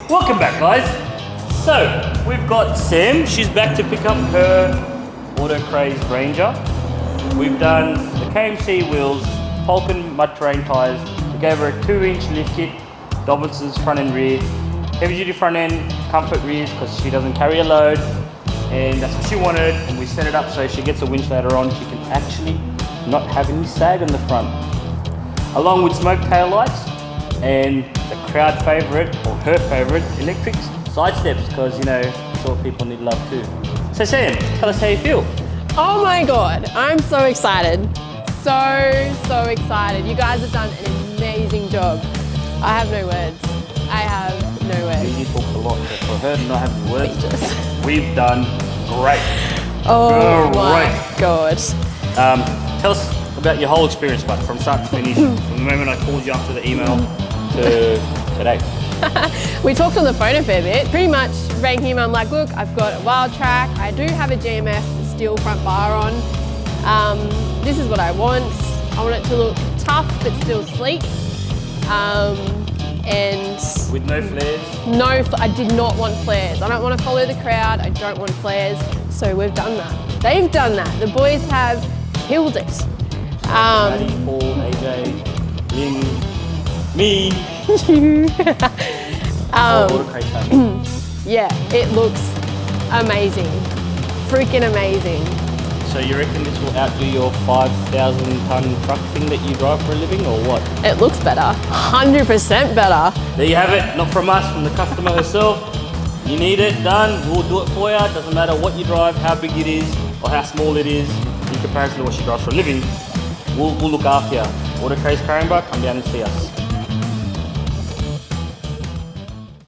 Welcome back, guys. So, we've got Sam. She's back to pick up her Autocraze Ranger. We've done the KMC wheels, Falcon mud terrain tyres. We gave her a 2-inch lift kit, Dobinson's front and rear, heavy duty front end, comfort rears because she doesn't carry a load. And that's what she wanted, and we set it up so she gets a winch later on. She can actually not have any sag on the front. Along with smoke tail lights and the crowd favourite, or her favourite, electric side steps, because you know, short people need love too. So Sam, tell us how you feel. Oh my God, I'm so excited. So excited. You guys have done an amazing job. I have no words. I have no words. You talk a lot, but for her to not have words, we've done great. Oh my God. Tell us about your whole experience, but from start to finish, from the moment I called you after the email to today. We talked on the phone a fair bit. Pretty much rang him. I'm like, look, I've got a wild track. I do have a GMF steel front bar on. This is what I want. I want it to look tough but still sleek. And with no flares? No, I did not want flares. I don't want to follow the crowd. I don't want flares. So we've done that. They've done that. The boys have killed it. Maddie, Paul, AJ, Lynn, me. Yeah, it looks amazing. Freaking amazing. So you reckon this will outdo your 5,000 ton truck thing that you drive for a living, or what? It looks better, 100% better. There you have it, not from us, from the customer herself. You need it done, we'll do it for you. Doesn't matter what you drive, how big it is, or how small it is, in comparison to what she drives for a living. We'll look after you. Autocraze CARINGBAH, come down and see us.